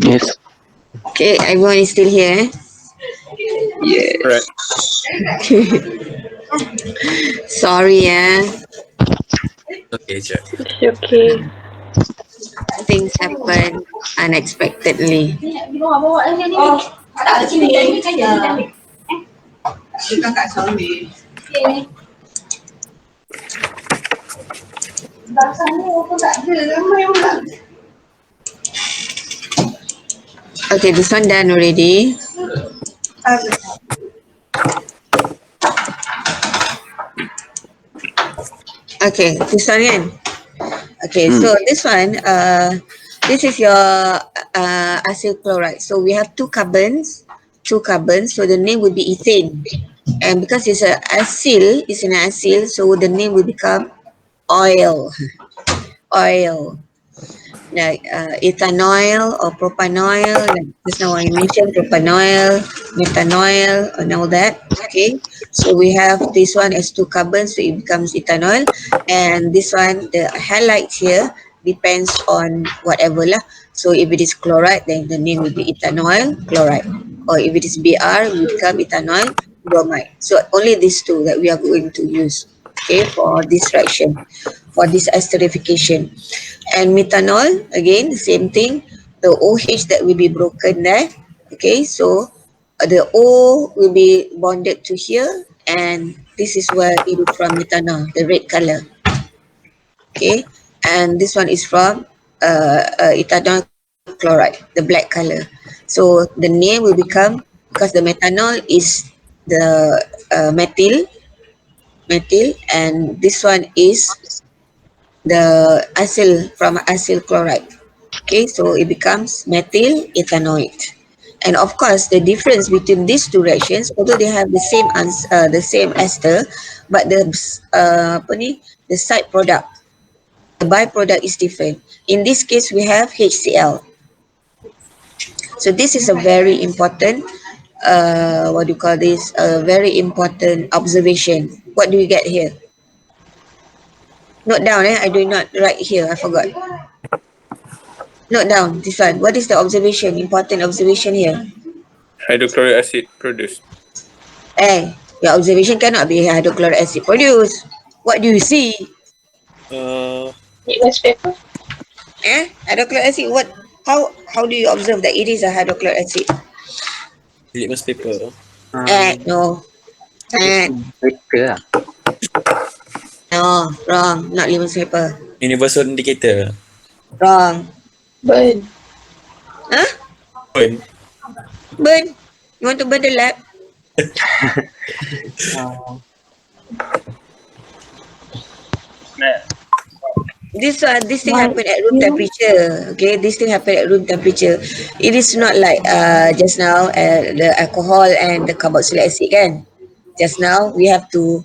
Yes. Okay, everyone is still here. Right. Sorry, Okay, je. It's okay. things happen unexpectedly. Okay, this one done already. Okay, this one kan. Okay, so this one, this is your acyl chloride. So we have two carbons. So the name would be ethane, and because it's an acyl, so the name will become oil, oil. Like ethanol or propanoil, like just now I mentioned propanoil, methanol, and all that. Okay, so we have this one as two carbons, so it becomes ethanol, and this one, the highlight here depends on whatever lah. So if it is chloride, then the name will be ethanol chloride, or if it is Br, it will become ethanol bromide. So only these two that we are going to use, okay, for this reaction, for this esterification. And methanol, again, the same thing. The OH that will be broken there. Okay, so the O will be bonded to here, and this is where it is from methanol, the red color. Okay, and this one is from ethanol chloride, the black color. So the name will become, because the methanol is the methyl, and this one is the acyl, from acyl chloride. Okay, so it becomes methyl ethanoate. And of course, the difference between these two reactions, although they have the same ester, but apa ni, the side product, the byproduct is different. In this case, we have HCl. So this is a very important, what do you call this? A very important observation. What do we get here? Note down, I do not write here. I forgot. Note down this one. What is the observation? Important observation here. Hydrochloric acid produced. Your observation cannot be hydrochloric acid produced. What do you see? Litmus paper. Hydrochloric acid. What? How do you observe that it is a hydrochloric acid? Litmus paper. No. Mereka lah. No, wrong. Not litmus paper. Universal indicator. Wrong. Burn. Huh? Burn. Burn. You want to burn the lab? This thing happen at room temperature. Okay, this thing happen at room temperature. It is not like just now the alcohol and the carboxylic acid kan. Just now we have to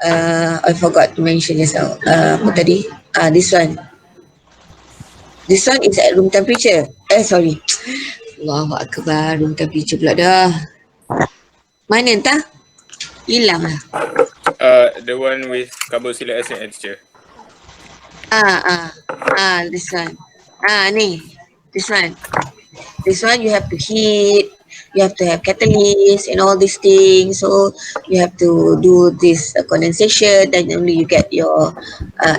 I forgot to mention just now. Apa tadi? This one. This one is at room temperature. Sorry. Allahu Akbar, room temperature pula dah. Mana entah? Hilang lah. The one with carboxylic acid addition. This one. Ni. This one. This one you have to heat, you have to have catalyst and all these things. So you have to do this condensation, then only you get your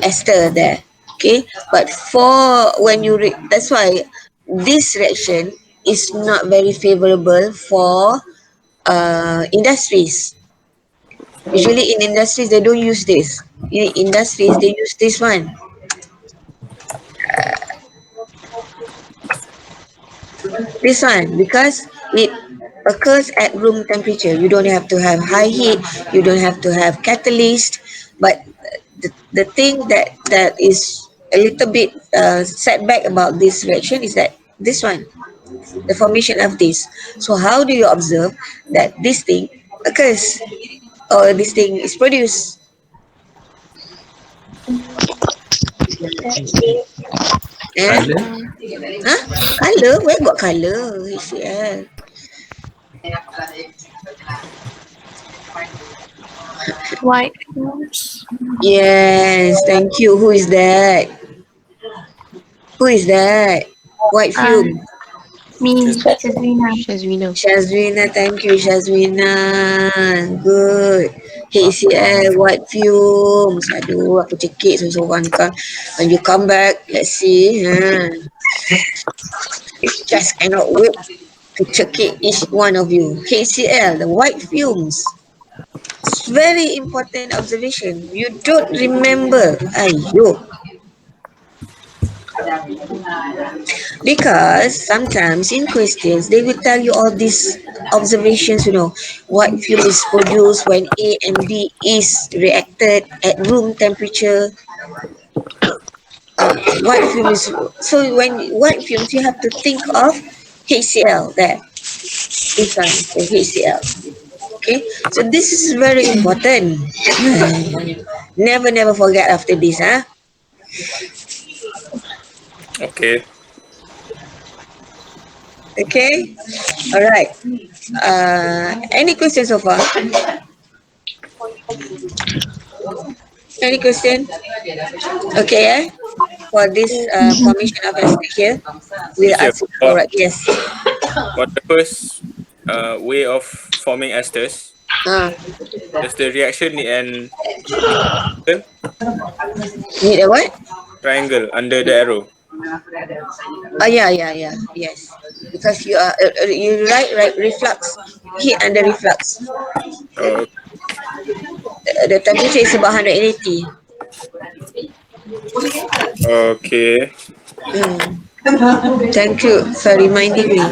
ester there. Okay, but for when you that's why this reaction is not very favorable for industries. Usually in industries they don't use this. In industries they use this one. This one, because it occurs at room temperature. You don't have to have high heat, you don't have to have catalyst, but the thing that is a little bit setback about this reaction is that this one, the formation of this. So how do you observe that this thing occurs, or this thing is produced? Colour. Colour? Where got colour? HCl. White. Yes, thank you. Who is that? Who is that? White fume. Me, Shazrina. Shazwina, thank you, Shazwina. Good. HCl, white fumes. Aduh, aku cekik seorang-seorang kan. When you come back, let's see. Just cannot wait to cekik each one of you. HCl, the white fumes. It's very important observation. You don't remember. Ayo. Because sometimes in questions they will tell you all these observations, what fuel is produced when A and B is reacted at room temperature. What fuel is, so when what fumes you have to think of HCl there. This one, so HCl. Okay, so this is very important. Never forget after this, huh? Okay. Okay, all right. Any questions so far? Any question? Okay, for this formation of acid here, we'll Teacher, ask you correct. Yes. for the first way of forming esters, Uh, does the reaction need an need a what? triangle under the arrow? Oh, yeah. Yes. Because you are you write reflux, heat under reflux. Oh, The temperature is about 180. okay. Thank you for reminding me.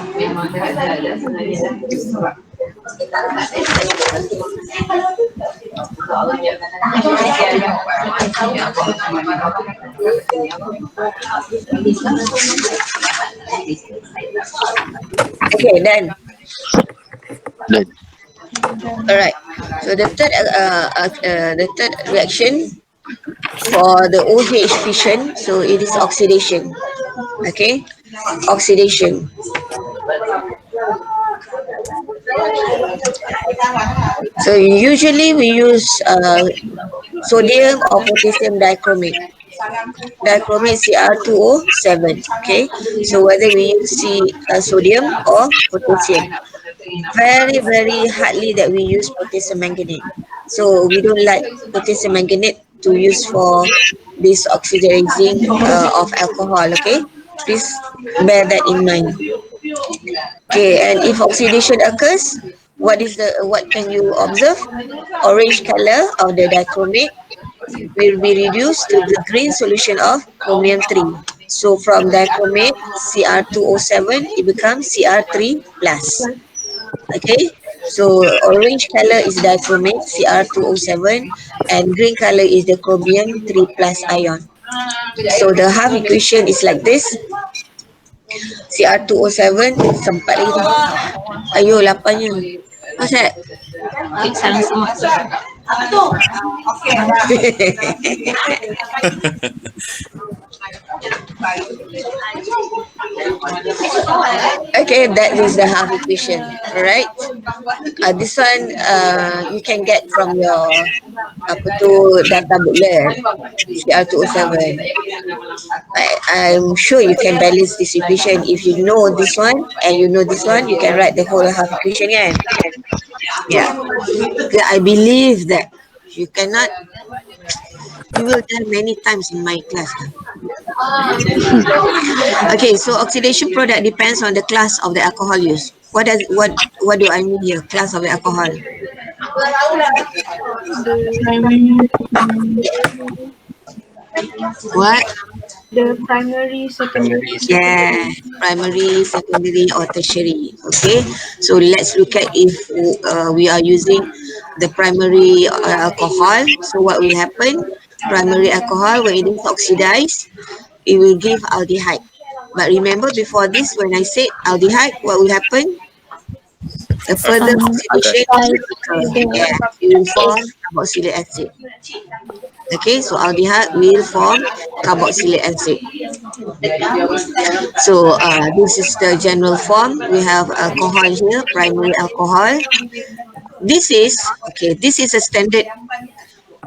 Okay, then. Done. All right. So the third reaction for the OH fission, so it is oxidation. Okay, oxidation. So usually we use sodium or potassium dichromate. Dichromate Cr2O7. Okay, so whether we use sodium or potassium. Very hardly that we use potassium manganate. So we don't like potassium manganate to use for this oxidizing of alcohol. Okay, please bear that in mind. Okay, and if oxidation occurs, what can you observe? Orange color of the dichromate will be reduced to the green solution of chromium 3. So from dichromate Cr2O7, it becomes Cr3 plus. Okay, so orange color is dichromate Cr2O7 and green color is the chromium 3 plus ion. So the half equation is like this. Cr2O7 sempat lagi tu. Ayo 8-nya. What's that? Salah semak. Okay, that is the half equation. Alright. This one you can get from your data booklet Cr2O7. I'm sure you can balance this equation. If you know this one and you know this one, you can write the whole half equation, yeah. Yeah. I believe that you cannot. You will tell many times in my class. Okay, so oxidation product depends on the class of the alcohol used. What do I mean here? Class of the alcohol. What? The primary, secondary. Yeah, primary, secondary, or tertiary. Okay, so let's look at if we are using the primary alcohol. So what will happen? Primary alcohol, when it is oxidized, it will give aldehyde. But remember before this, when I said aldehyde, what will happen? A further oxidation will occur. Yeah, it will form carboxylic acid. Okay, so aldehyde will form carboxylic acid. So this is the general form. We have alcohol here, primary alcohol. This is a standard.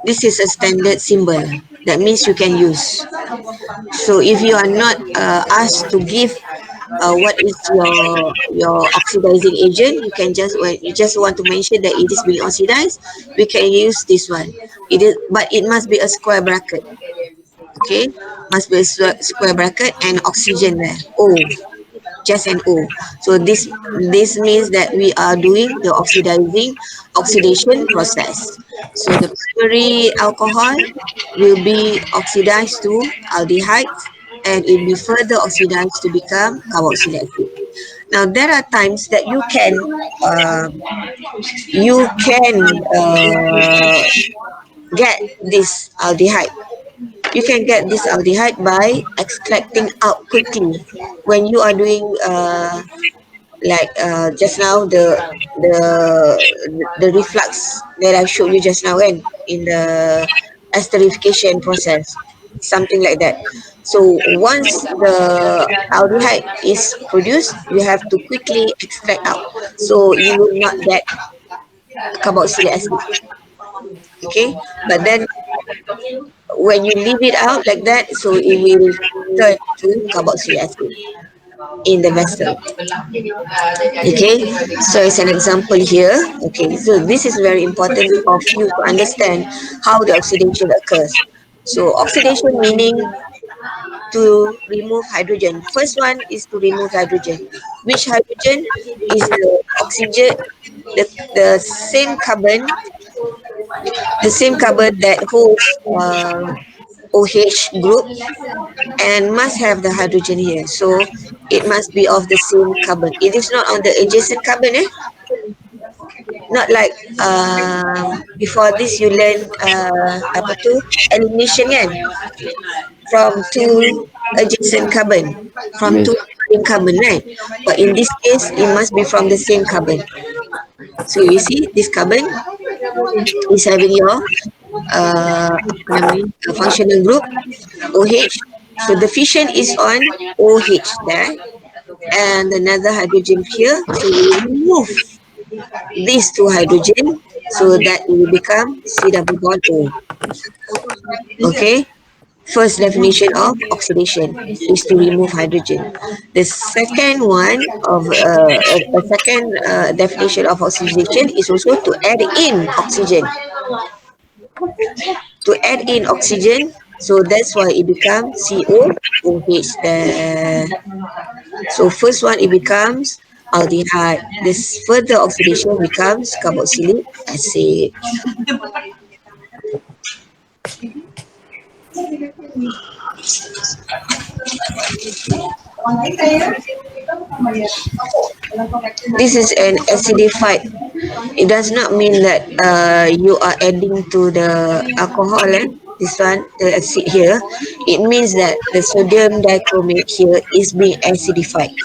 This is a standard symbol. That means you can use. So if you are not asked to give what is your oxidizing agent, you can just, when you just want to mention that it is being oxidized, we can use this one. It is, but it must be a square bracket. Okay, must be a square bracket and oxygen there. O, just an O. So this means that we are doing the oxidation process. So the primary alcohol will be oxidized to aldehydes, and it will be further oxidized to become carboxylic acid. Now there are times that you can get this aldehyde. You can get this aldehyde by extracting out quickly. When you are doing like just now the reflux that I showed you just now, and in the esterification process, something like that. So once the aldehyde is produced, you have to quickly extract out, so you will not get carboxylic acid. Okay, but then when you leave it out like that, so it will turn to carboxylic acid in the vessel. Okay, so as an example here, okay, so this is very important of you to understand how the oxidation occurs. So oxidation meaning to remove hydrogen. First one is to remove hydrogen. Which hydrogen is the oxygen, the same carbon, that holds OH group and must have the hydrogen here. So it must be of the same carbon. It is not on the adjacent carbon, not like before this you learn apa tu, elimination kan, from two adjacent carbon, from two neighboring carbon, right? But in this case it must be from the same carbon. So you see this carbon is having your functional group OH. So the fission is on OH there, and another hydrogen here. So we remove these two hydrogen, so that it will become C double bond O. Okay. First definition of oxidation is to remove hydrogen. The second one of a second definition of oxidation is also to add in oxygen. To add in oxygen, so that's why it becomes COOH there. So first one it becomes aldehyde. This further oxidation becomes carboxylic acid. This is an acidified. It does not mean that you are adding to the alcohol. This one, the acid here. It means that the sodium dichromate here is being acidified.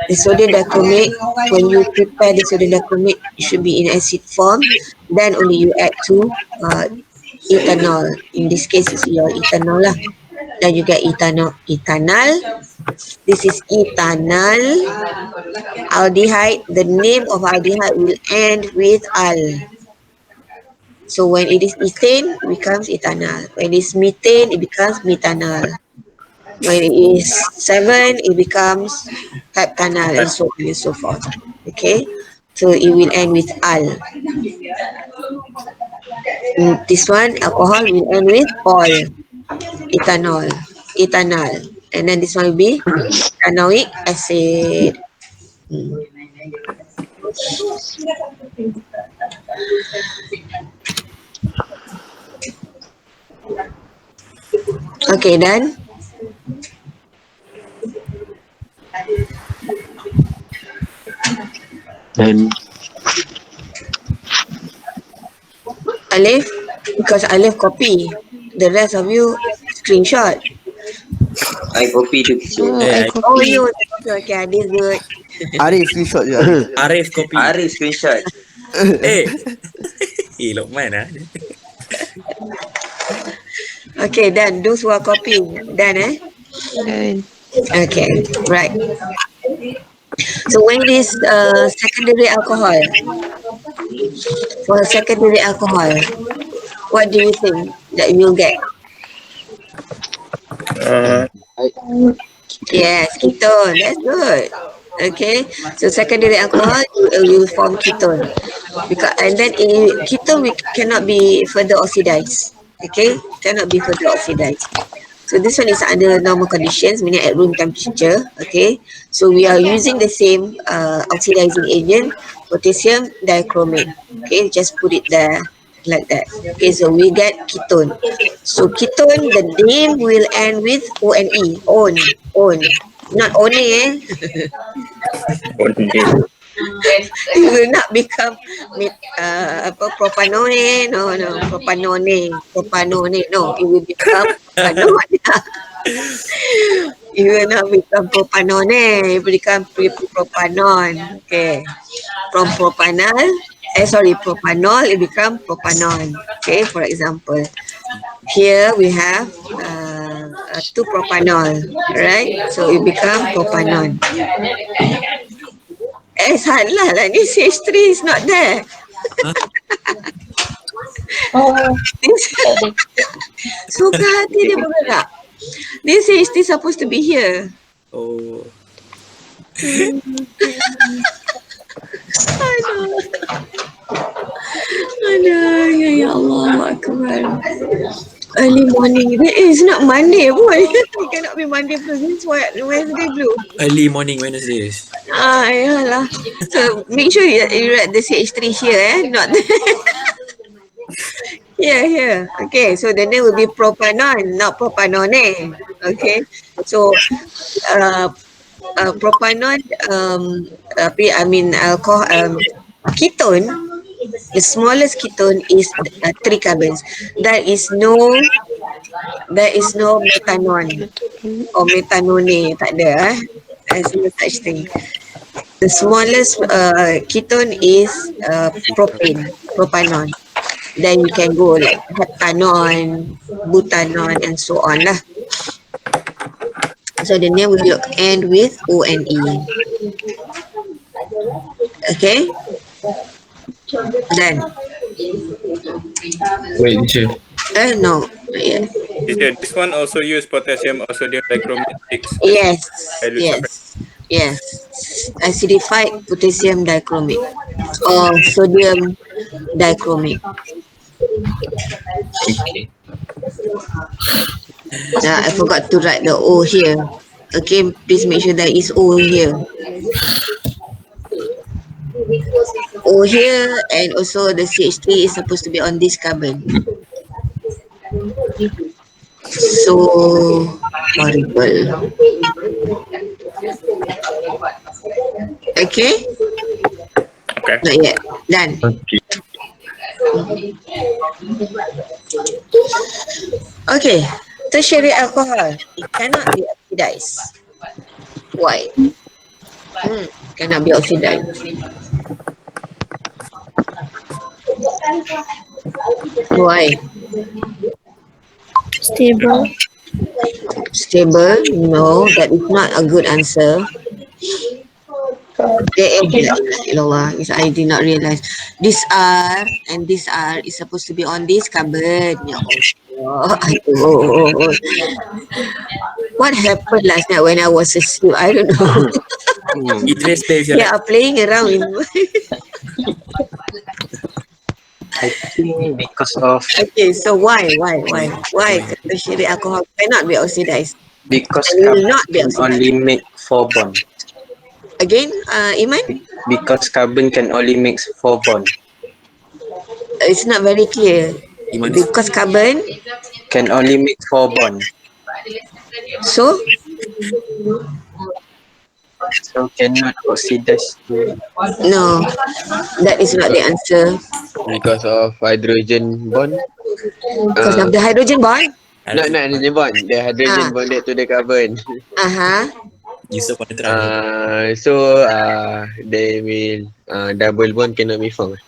The sodium dichromate, when you prepare the sodium dichromate, it should be in acid form. Then only you add to ethanol. In this case, it's your ethanol lah. Then you get ethanol. This is ethanol. Aldehyde. The name of aldehyde will end with al. So when it is ethane, it becomes ethanol. When it is methane, it becomes methanol. When it is 7, it becomes heptanol, and so on and so forth. Okay, so it will end with al. This one, alcohol, will end with ol. Ethanol, and then this one will be ethanoic acid. Okay, done. Then Alif, because Alif copy. The rest of you screenshot. I copy tu teacher. Oh, you okay? This good. Arif screenshot je. Arif copy. Arif screenshot. Lokman ah. Okay, done. Those who are copying, done, Okay, right. So when it is secondary alcohol, for secondary alcohol, what do you think that you will get? Yes, ketone. That's good. Okay, so secondary alcohol you form ketone, because and then ketone we cannot be further oxidized. Okay, cannot be further oxidized. So this one is under normal conditions, meaning at room temperature. Okay, so we are using the same oxidizing agent, potassium dichromate. Okay, just put it there like that. Okay, so we get ketone. So ketone, the name will end with one, not one, eh? Only. It will not become propanone. No, propanone. No, it will become propanone. It will not become propanone. It will become propanon. Okay, from propanol, it become propanon. Okay, for example, here we have 2-propanol, right? So it become propanon. Salah lah ni CH3 is not there. Oh, Suka hati dia bergerak. This CH3 supposed to be here. Oh. Aduh, ya Allah, Akbar. Early morning. That is not Monday, boy. It cannot be Monday because this Wednesday blue. Early morning Wednesdays. Yalah. So make sure you write the CH3 here, not there. Here. Okay, so the name will be propanon, not propanone. Okay, so propanon, alcohol, ketone. The smallest ketone is 3 carbons. There is no methanol or methanone. Tak ada. There's no such thing. The smallest ketone is propanon. Then you can go like heptanon, butanon, and so on lah. So the name will end with one. Okay. Then. Wait, teacher. No. Yeah. This one also use potassium sodium dichromate 6. Yes. Acidified potassium dichromate or sodium dichromate. Okay. I forgot to write the O here. Okay, please make sure there is O here. O here, and also the CH3 is supposed to be on this carbon. So horrible. Okay? Okay. Not yet. Done. Okay. Okay. Tertiary alcohol. It cannot be oxidized. Why? Cannot be oxidized. Why? stable. Stable? No, that is not a good answer. I did not realize. This R and this R is supposed to be on this carbon. Ya Allah. Aduh. What happened last night when I was asleep? I don't know. Idris plays They are playing around in I think because of Okay, so why tertiary alcohol cannot be oxidized? because And will carbon not be can oxidized. only make 4 bonds. Again, Iman? Because carbon can only make 4 bonds. It's not very clear. Iman. Because carbon, Can only make 4 bonds. so So cannot oxidize to no, that is not the answer. Because of hydrogen bond. Because of the hydrogen bond. Not hydrogen bond. The hydrogen Ah. bonded to the carbon. User pada terang. So they will double bond cannot be formed.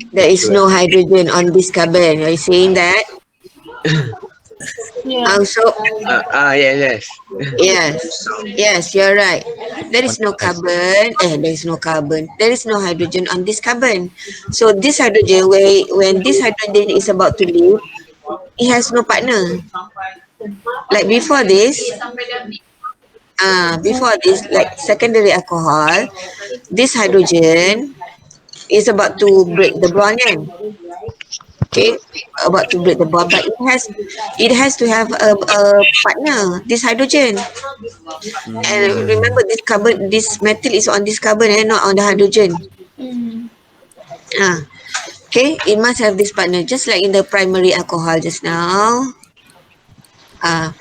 There is no hydrogen on this carbon. Are you saying that? Yeah. Also, Yes. yes, you're right. There is no carbon. There is no hydrogen on this carbon. So this hydrogen, when this hydrogen is about to leave, it has no partner. Like before this, before this, like secondary alcohol, this hydrogen is about to break the bond, kan? Okay, about to break the bond, but it has to have a partner, this hydrogen. And remember, this metal is on this carbon and not on the hydrogen. Okay, it must have this partner, just like in the primary alcohol just now.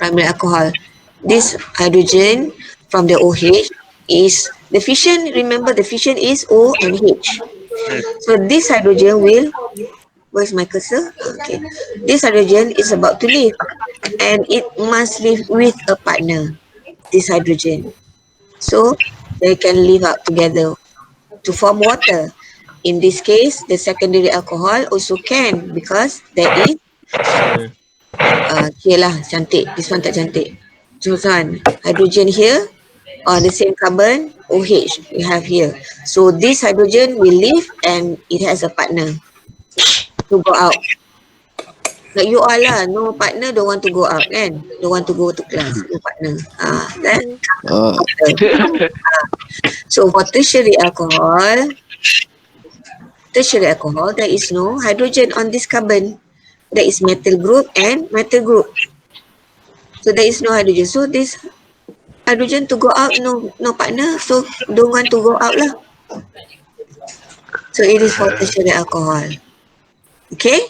Primary alcohol, this hydrogen from the OH is the fission. Remember, the fission is O and H. So this hydrogen will, where's my cursor? Okay, this hydrogen is about to leave, and it must leave with a partner, this hydrogen. So they can live out together to form water. In this case, the secondary alcohol also can, because there is okay lah, cantik. This one tak cantik. So this one, hydrogen here on the same carbon, OH we have here. So this hydrogen will leave and it has a partner to go out. Like you all lah, no partner, don't want to go out, kan? Don't want to go to class, no partner. Then so for tertiary alcohol, there is no hydrogen on this carbon. There is metal group and metal group. So there is no hydrogen. So this hydrogen to go out, no partner, so don't want to go out lah. So it is for tertiary alcohol. Okay?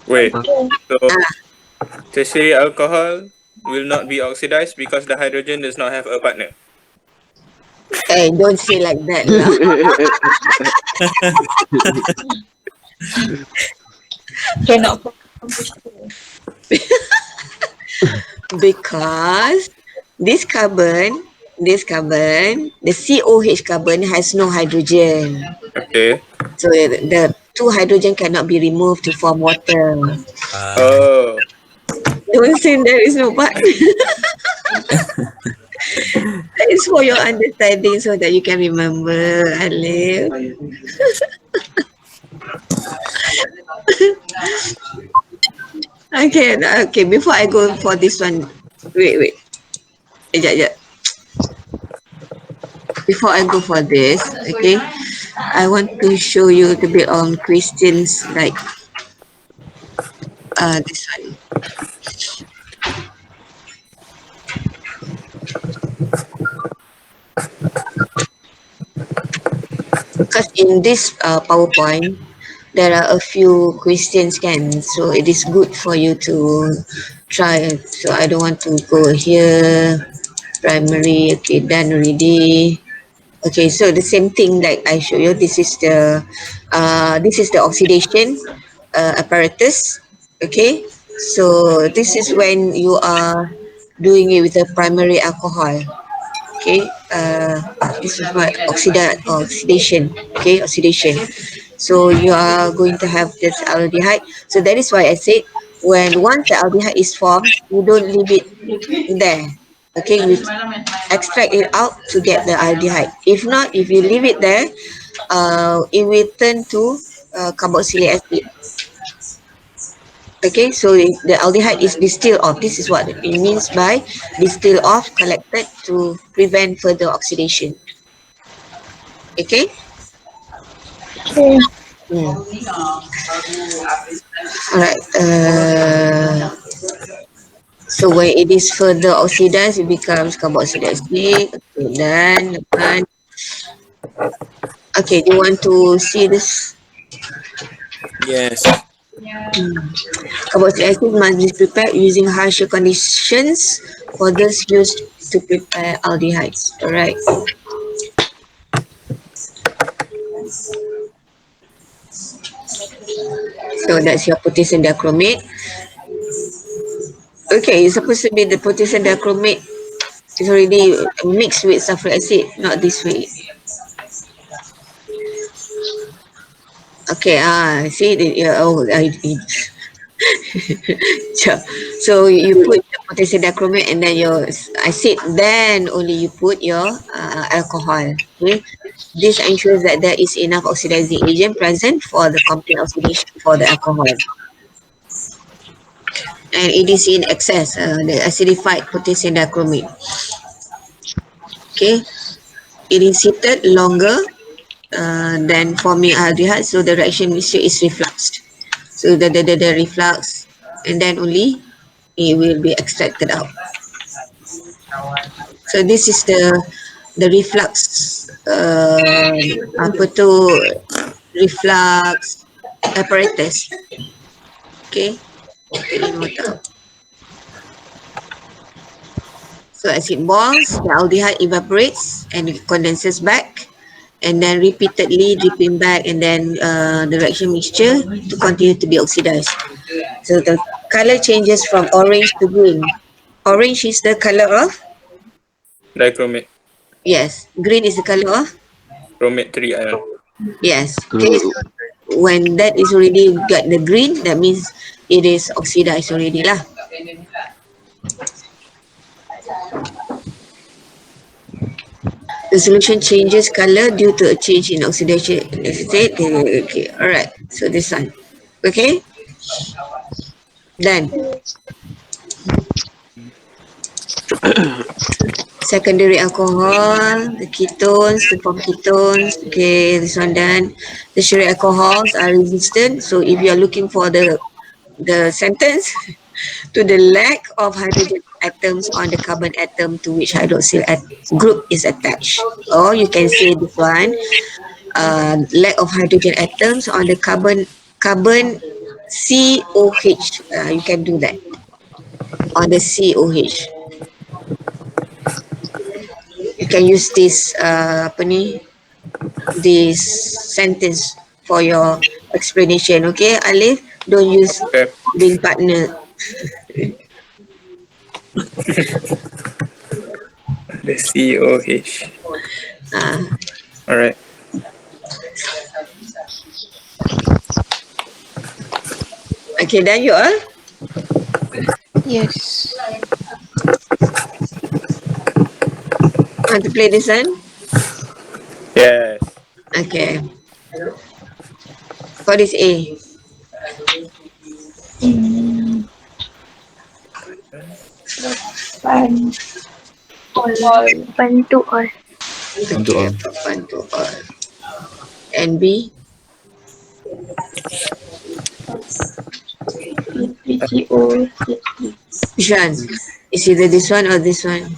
Wait, so tertiary alcohol will not be oxidized because the hydrogen does not have a partner. Hey, don't say like that lah. Cannot. Because this carbon, the COH carbon has no hydrogen. Okay. So the two hydrogen cannot be removed to form water. Oh. Don't say there is no partner. That is for your understanding so that you can remember, Alif. Okay, before I go for this one, wait. Sekejap. Before I go for this, okay, I want to show you a bit on questions like this one. Because in this PowerPoint, there are a few questions, so it is good for you to try. So I don't want to go here. Primary, okay, done already. Okay, so the same thing like I show you. This is the oxidation apparatus. Okay, so this is when you are doing it with a primary alcohol. Okay, this is what oxidation. Okay, oxidation. So you are going to have this aldehyde. So that is why I said once the aldehyde is formed, you don't leave it there. Okay, you extract it out to get the aldehyde. If not, if you leave it there, it will turn to carboxylic acid. Okay, so the aldehyde is distilled off. This is what it means by distilled off, collected to prevent further oxidation. Okay? Alright. So when it is further oxidized, it becomes carboxylic acid. Okay, done. Okay, do you want to see this? Yes. Carboxylic acid must be prepared using harsher conditions for those used to prepare aldehydes. Alright. So that's your potassium dichromate. Okay, it's supposed to be the potassium dichromate is already mixed with sulfuric acid, not this way. Okay, see, so you put the potassium dichromate and then your acid, then only you put your alcohol. Okay, this ensures that there is enough oxidizing agent present for the complete oxidation for the alcohol. And it is in excess, the acidified potassium dichromate. Okay, it is heated longer than forming aldehyde, so the reaction mixture is refluxed. So the reflux, and then only it will be extracted out. So this is the reflux apa tu reflux apparatus. Okay, kita note down. So as it boils, the aldehyde evaporates and it condenses back, and then repeatedly dripping back, and then the reaction mixture to continue to be oxidized. So the color changes from orange to green. Orange is the color of, Dichromate. yes. Green is the color of, Chromate 3 ion. yes. Okay. So when that is already got the green, that means it is oxidized already lah. The solution changes color due to a change in oxidation state. Okay, all right. So this one, okay. Done. Secondary alcohol, the ketones, the form ketones. Okay, this one done. Tertiary alcohols are resistant. So if you are looking for the sentence, to the lack of hydrogen atoms on the carbon atom to which hydroxyl group is attached. Or you can say this one, lack of hydrogen atoms on the carbon COH. You can do that on the COH. You can use this apa ni, this sentence for your explanation. Okay, Alif, don't use Okay. being partner. The COH. Alright. Okay, done you all? Yes. Want to play this one? Yes. Okay. What is A? Open to all. Okay, open to all. And B? PGO. Which one? Is either this one or this one?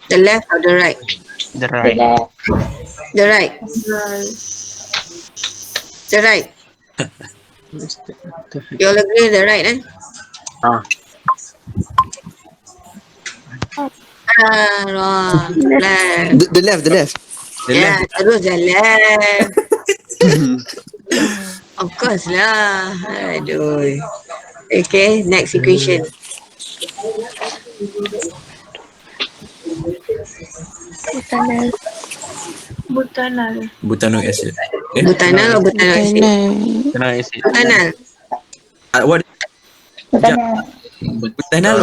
The left or the right? The right. The right. The right. You all agree the right, eh? Ah. Wrong. Left. The left. Yeah, terus the left. Of course lah. Aduh. Okay, next equation. Butanal. Butanal. Butanoic acid. Butanal or butanol acid? Butanal. What? Butanal. Butanal.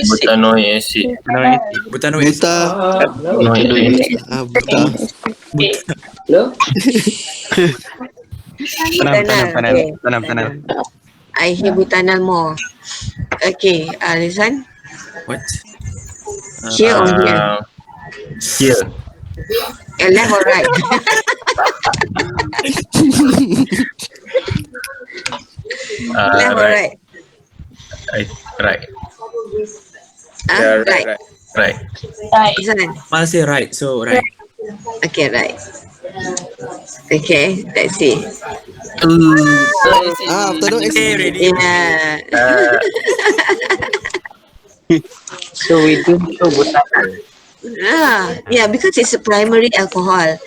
Butanoic acid. Butanoic acid. Buta. Butanal. Okay. I hear butanal more. Okay, this one? What? Here or here? Here. Left or right? Left or right? Right. Yeah, Right. Right. This one? I'll say right. So right. Okay, right. Okay, let's see. Butanoic acid. Yeah. So we do show butanal. Yeah, because it's a primary alcohol.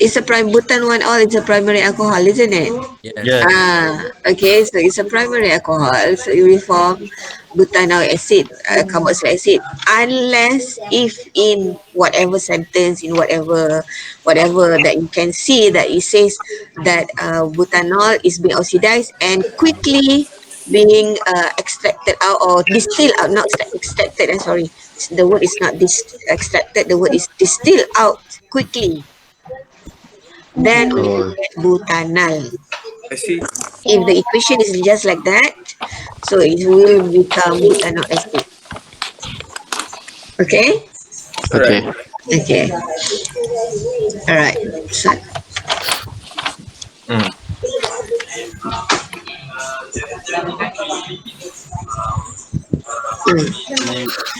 It's a butan 1-all, it's a primary alcohol, isn't it? Yeah. Okay, so it's a primary alcohol. So it will form butanoic acid, carboxylic acid, unless if in whatever sentence, in whatever that you can see that it says that butanol is being oxidized and quickly being extracted out or distilled out, not extracted, sorry. The word is not extracted, the word is distilled out quickly. Then we will get butanal. I see. If the equation is just like that, so it will become butanoic acid. Okay? Right. Okay. All right. So, Hmm.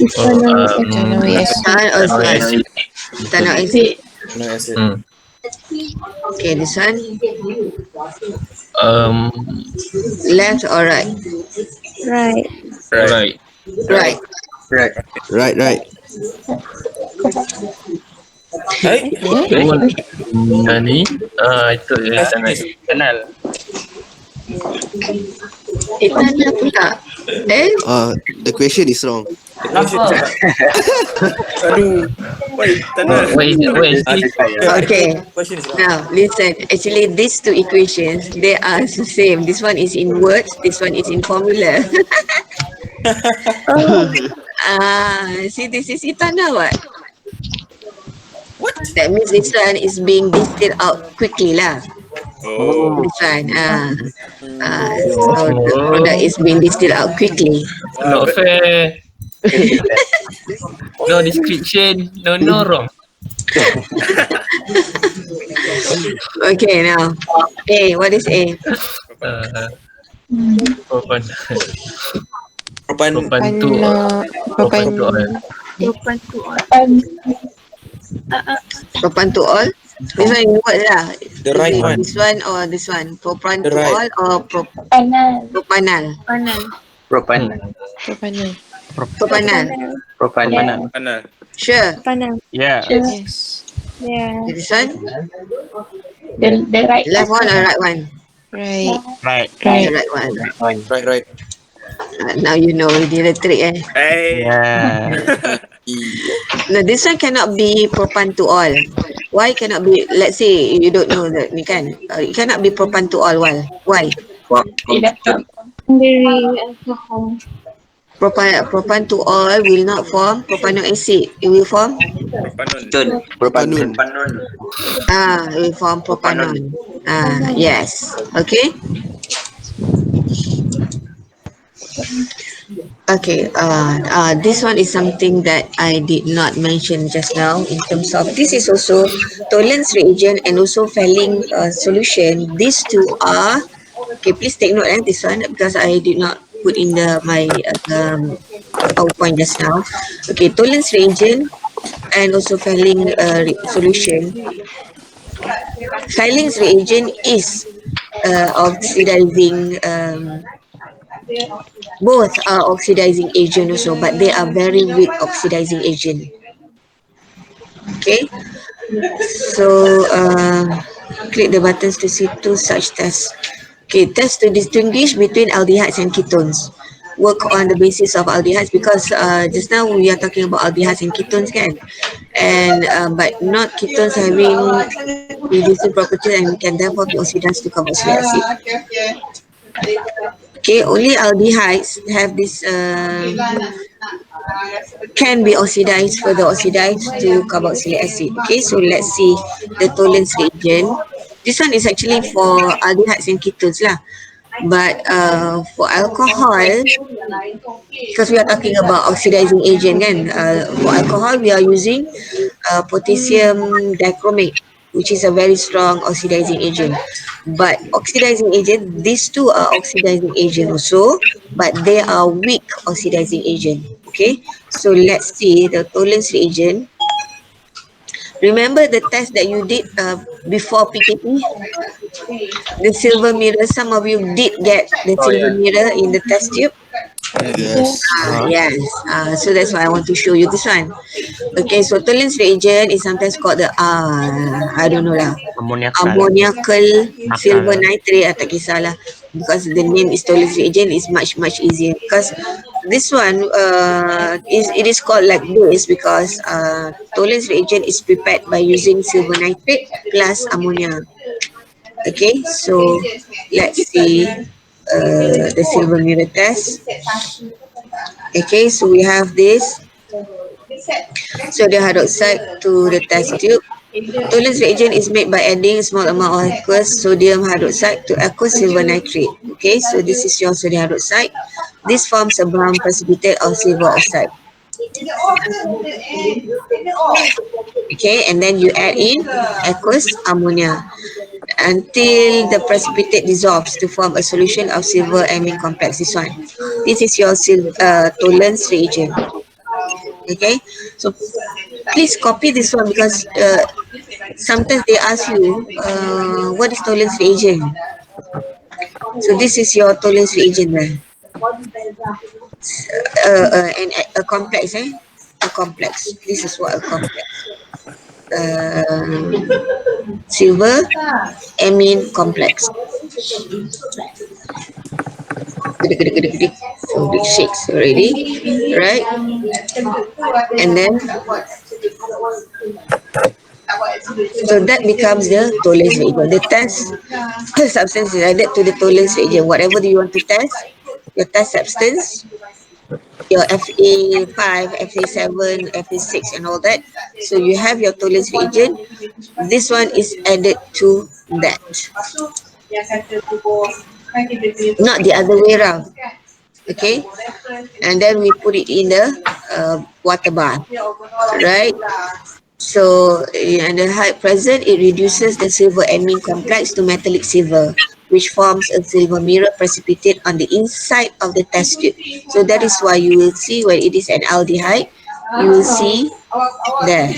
Ethanol acid. also acid. Ethanol acid. No acid. Okay, this one. Um, Left or right? Right. Right. right. Right. Right. Right. Hey, Nani? Itu tanah kenal. Ethanol pula. Eh? The question is wrong. Aduh. Wait, tanah. Where is it? Okay. question is wrong. Now, listen. Actually, these two equations, they are the same. This one is in words. This one is in formula. See, this is ethanol, what? That means this one is being distilled out quickly lah. Oh. This one. So the product is being distilled out quickly. Not fair. No description. No wrong. Okay, now. A. What is A? Propan. Propan. Propan tu. Propan tu oil. Propan to all. Propan to all. This one in words lah. The right one. This one or this one? Propan The to right. all or Panel. propanal? Panel. Propan. Propanal. Propan. Tanah. Sure. Panel. Yeah. Yes. Yeah. This one? The right. Left one or right one? Right. The right one. Right. Now you know we did a trick eh. Hey. Yeah. No, this one cannot be propan to all. Why cannot be? Let's say you don't know that ni kan. It cannot be propan to all. Why? Tidak. Secondary alcohol. Propan to all will not form propanol acid. It will form Propanol. Propanol. it will form propanol. Yes. Okay. Okay, this one is something that I did not mention just now in terms of, this is also Tollens reagent and also Fehling solution. These two are, okay, please take note this one because I did not put in my PowerPoint just now. Okay, Tollens reagent and also Fehling solution. Fehling's reagent is oxidizing, both are oxidizing agent also, but they are very weak oxidizing agent. Okay, so click the buttons to see two such tests. Okay, test to distinguish between aldehydes and ketones. Work on the basis of aldehydes because just now we are talking about aldehydes and ketones kan, and but not ketones having reducing properties and can therefore be oxidized to carboxylic acid. Okay, only aldehydes have this can be oxidized, further oxidized to carboxylic acid. Okay, so let's see the Tollens reagent. This one is actually for aldehydes and ketones lah. But for alcohol, because we are talking about oxidizing agent kan, for alcohol we are using potassium dichromate, which is a very strong oxidizing agent. But oxidizing agent, these two are oxidizing agent also, but they are weak oxidizing agent. Okay, so let's see the Tollens reagent. Remember the test that you did before PKP? The silver mirror, some of you did get the silver mirror in the test tube. Yes. Yes, so that's why I want to show you this one. Okay, so Tollens reagent is sometimes called the I don't know lah, ammoniacal silver nitrate, tak kisahlah, because the name is Tollens reagent is much easier because this one it is called like this because Tollens reagent is prepared by using silver nitrate plus ammonia. Okay, so let's see the silver mirror test. Okay, so we have this sodium hydroxide to the test tube. Tollens reagent is made by adding a small amount of aqueous sodium hydroxide to aqueous silver nitrate. Okay, so this is your sodium hydroxide. This forms a brown precipitate of silver oxide. Okay, and then you add in aqueous ammonia until the precipitate dissolves to form a solution of silver amine complex. This one. This is your Tollens reagent. Okay, so please copy this one because sometimes they ask you what is Tollens reagent. So this is your Tollens reagent there. And a complex, a complex. This is what a complex. Silver amine complex. So it shakes already, right? And then so that becomes the Tollens reagent. The test substance is added to the Tollens reagent. Whatever you want to test, your test substance, your FA5, FA7, FA6 and all that. So you have your Tollens reagent. This one is added to that. Not the other way around. Okay, and then we put it in the water bath, right? So and the height present, it reduces the silver amine complex to metallic silver, which forms a silver mirror precipitate on the inside of the test tube. So that is why you will see when it is an aldehyde, you will see there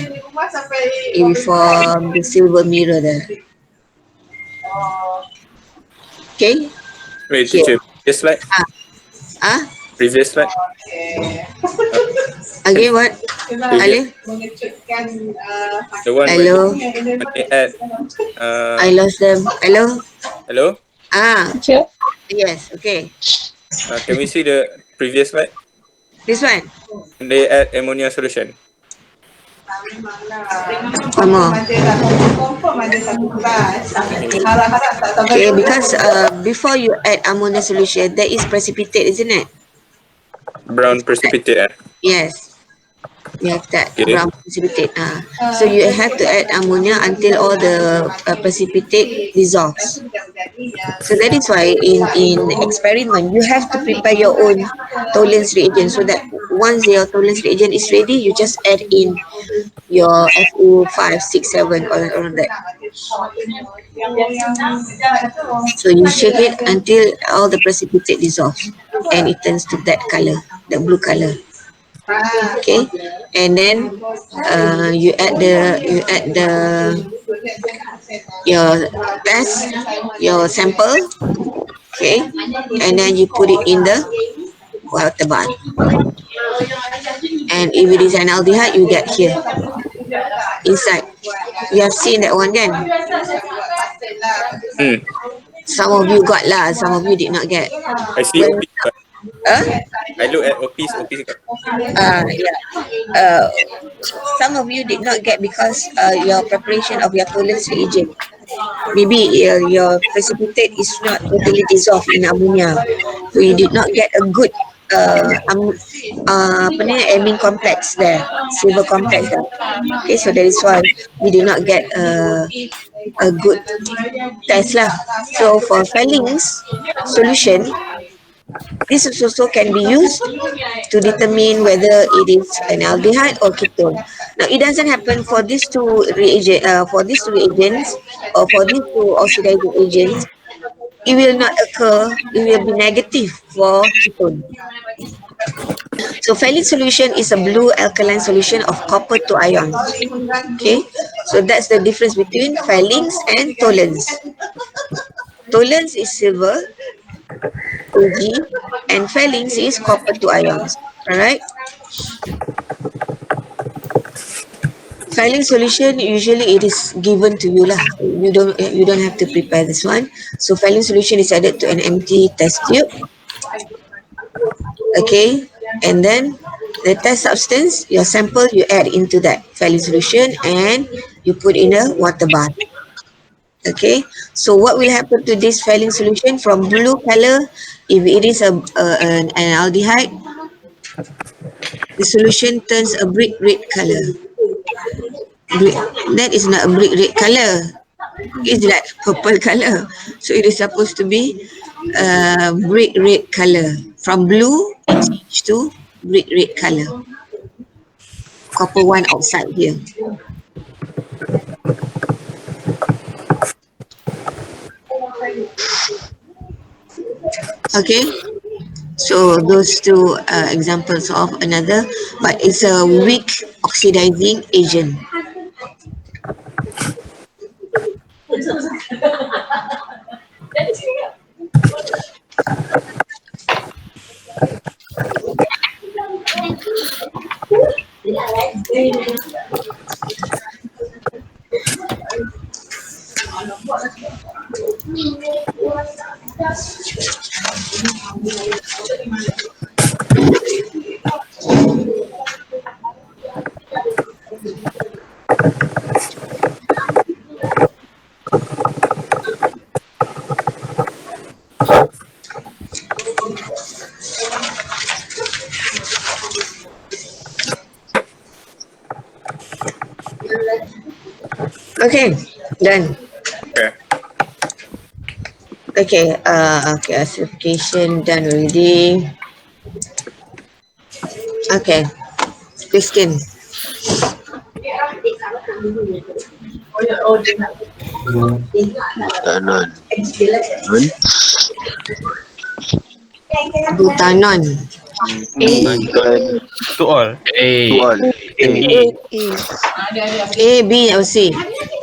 it will form the silver mirror there. Okay. Wait, Here. teacher. Previous slide. Previous slide. Again, what? Ali? The one Hello. when they add. I lost them. Hello. Hello. Teacher. Yes. Okay. Can we see the previous slide? This one. When they add ammonia solution. One more. Okay, because before you add ammonia solution, there is precipitate, isn't it? Brown precipitate. Yes. You have that Okay. brown precipitate. So you have to add ammonia until all the precipitate dissolves. So that is why in experiment, you have to prepare your own Tollens reagent so that once your Tollens reagent is ready, you just add in your FO5, 6, 7 or that. So you shake it until all the precipitate dissolves and it turns to that color, the blue color. Okay, and then you add your test, your sample. Okay, and then you put it in the water bath. And if it is an aldehyde, you get here inside. You have seen that one, kan? Some of you got lah, some of you did not get. I see OP. I look at OP's. Yeah. Some of you did not get because your preparation of your Tollens reagent. Maybe your precipitate is not totally dissolved in ammonia, so you did not get a good amine complex there, silver complex there. Okay, so that is why we do not get a good test lah. So for Fellings solution, this also can be used to determine whether it is an aldehyde or ketone. Now, it doesn't happen for these two reagents, or for these two oxidizing agents. It will not occur. It will be negative for ketone. So, Fellings solution is a blue alkaline solution of copper to ions. Okay, so that's the difference between Fellings and Tollens. Tollens is silver, Ag, and Fellings is copper to ions. Alright. Fellings solution, usually it is given to you lah. You don't have to prepare this one. So Fellings solution is added to an empty test tube. Okay, and then the test substance, your sample, you add into that Fellings solution and you put in a water bath. Okay, so what will happen to this Fellings solution? From blue color, if it is an aldehyde, the solution turns a brick red color. That is not a brick red color. It's like purple color. So it is supposed to be brick red color. From blue, it changes to brick red color. copper 1 outside here. Okay, so those two examples of another, but it's a weak oxidizing agent. Okay, done. Okay. Okay, okay, acidification done already. Okay, Christine. Butanon. To all. A. A, B or C?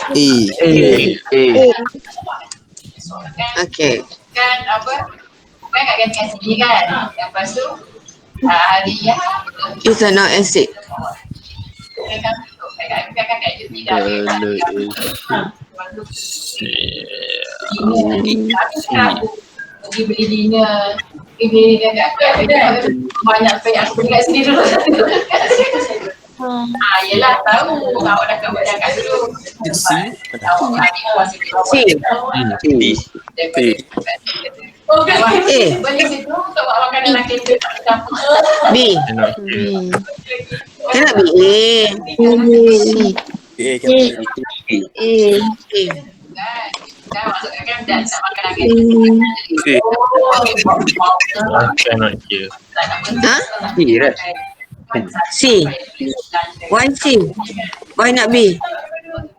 A. Okay. Kan apa? Kan kat ganti kat sini kan. Lepas tu hari Ethanol acid. Pergi beli dinner. Pergi dinner kat banyak pay aku beli kat sini dulu. Yelah tahu awak dah kat dulu. Awak adik puas sikit. C. Oh kan? A. Balik situ untuk buat makanan lelaki tu tak campur. B. Cannot be A. Kan maksudnya kan dah tak makan lagi. C. Cannot hear. Huh? C. Why C? Why not B?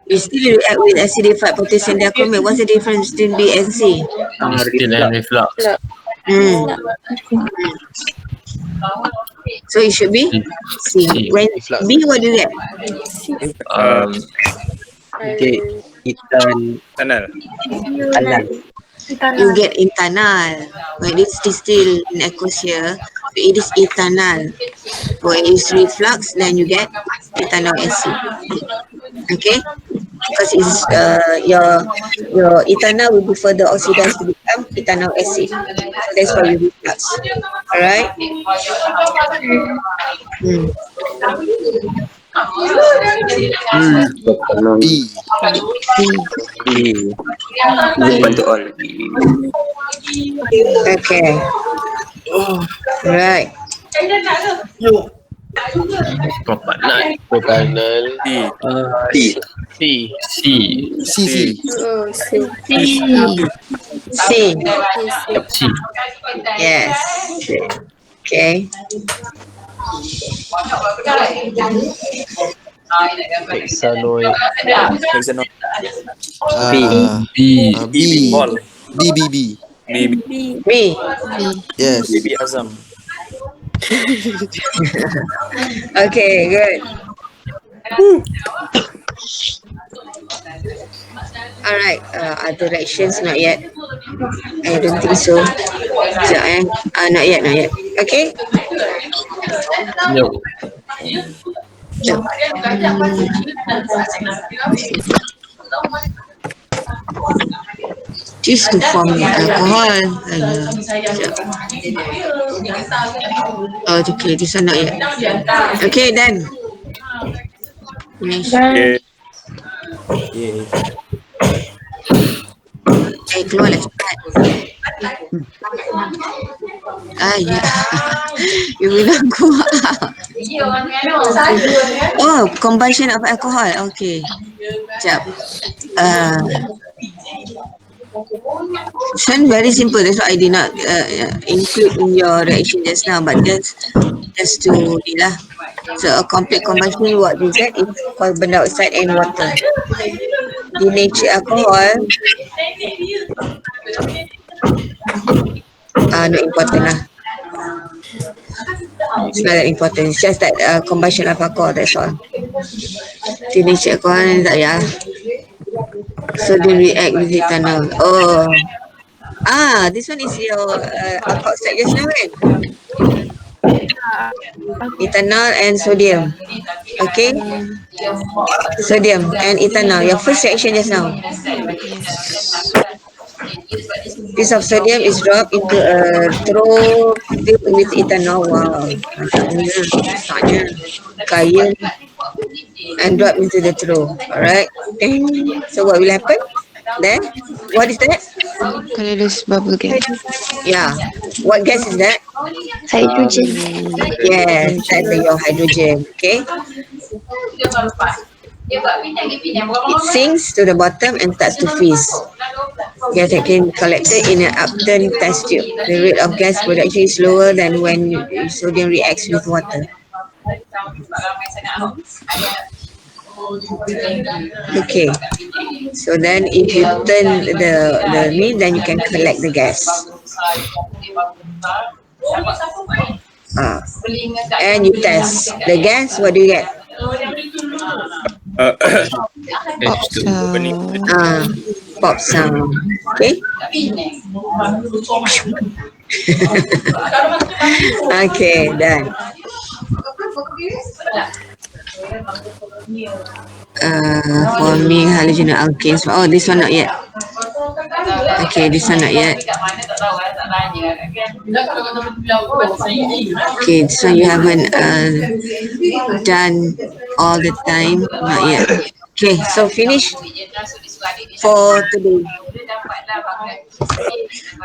You still react with acidified potassium diachromate. What's the difference between B and C? Still and reflux. So it should be C. When B, what do you get? Tanal. You get internal. When it's distilled in aqueous here, it is ethanol. When it's reflux, then you get ethanol acid. Okay, because it's your ethanol will be further oxidized to become ethanol acid. So that's why you reflux. All right. Open to all. Okay. Right. Propanol. D. C. C. C. Yes. Okay. Hexanoid. B. B. Ball. B. B. Yes. Baby Azam. Okay, good. All right. Other reactions not yet. I don't think so. Not yet. Okay. No. This to form alcohol. Oh, okay. This one not yet. Okay, then. Next. Okay. Keluar lah cepat. Ya. You bilang kuat. Oh, combustion of alcohol. Okay. Sekejap. This one very simple. That's why I did not include in your reaction just now. But just to ni lah. So a complete combustion, what you get is carbon dioxide and water. Denatured alcohol, not important lah. It's not that important. It's just that combustion of alcohol, that's all. Denatured alcohol, tak ya. Sodium react with ethanol. Oh. This one is your alcohol oxide just now kan? Ethanol and sodium. Okay. Sodium and ethanol. Your first reaction just now. Piece of sodium is dropped into a trough filled with ethanol. Wow. Masaknya kaya. And drop into the trough. Alright. So what will happen? Then, what is that? Colorless bubble gas. Yeah. What gas is that? Hydrogen. Yes, that's your hydrogen. Okay. It sinks to the bottom and starts to freeze. Gas can collected in an upturned test tube. The rate of gas production is lower than when sodium reacts with water. Okay. So then if you turn the meat, then you can collect the gas. And you test the gas. What do you get? Pop sound. Okay. Okay, done. For me, halogen alkanes. Oh, this one not yet. Okay, this one not yet. Okay, this one you haven't done all the time. Not yet. Okay, so finish for today.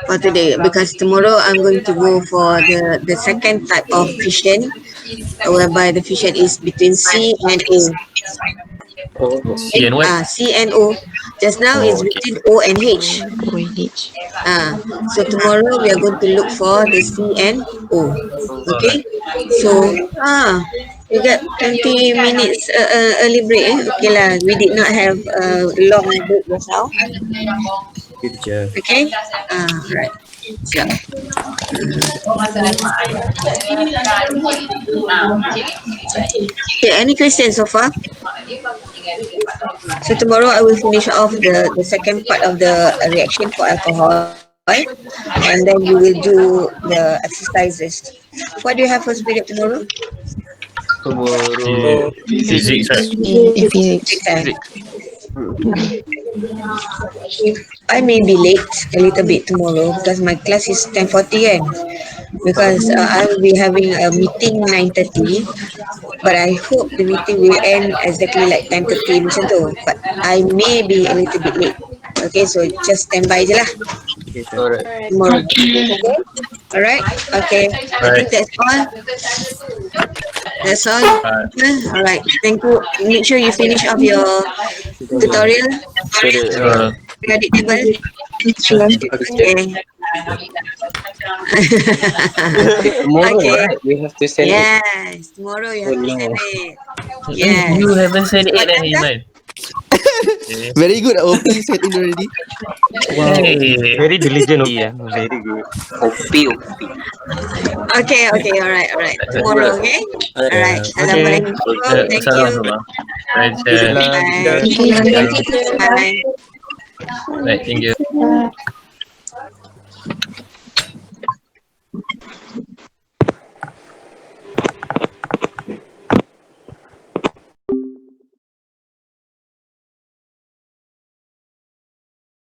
For today, because tomorrow I'm going to go for the second type of fission, whereby the fission is between C and O. C and what? C and O. Just now it's between O and H. O and H. So tomorrow we are going to look for the C and O. Okay. So we got 20 minutes early break. Okay lah. We did not have a long break just now. Good job. Okay. Right. Siap. Okay, any questions so far? So tomorrow I will finish off the second part of the reaction for alcohol, and then you will do the exercises. What do you have for period tomorrow? Tomorrow physics, right? Physics. I may be late a little bit tomorrow because my class is 10:40 kan. Because I will be having a meeting 9:30, but I hope the meeting will end exactly like 10:30 macam tu. But I may be a little bit late. Okay, so just stand by je lah. Alright. Tomorrow. Okay? Alright? Okay. I think that's all. That's all. Alright. Thank you. Make sure you finish off your tutorial. Credit table. Okay. Tomorrow, Okay. right? We have to send it. Yes. Tomorrow you have to send it. Yes. You haven't said it, Iman. Very good. OP set in already. Hey. Very diligent, OP. Very good. OP. Okay. Alright. Tomorrow, okay? Alright. Assalamualaikum. Thank you. Right, Bye. Bye. thank you.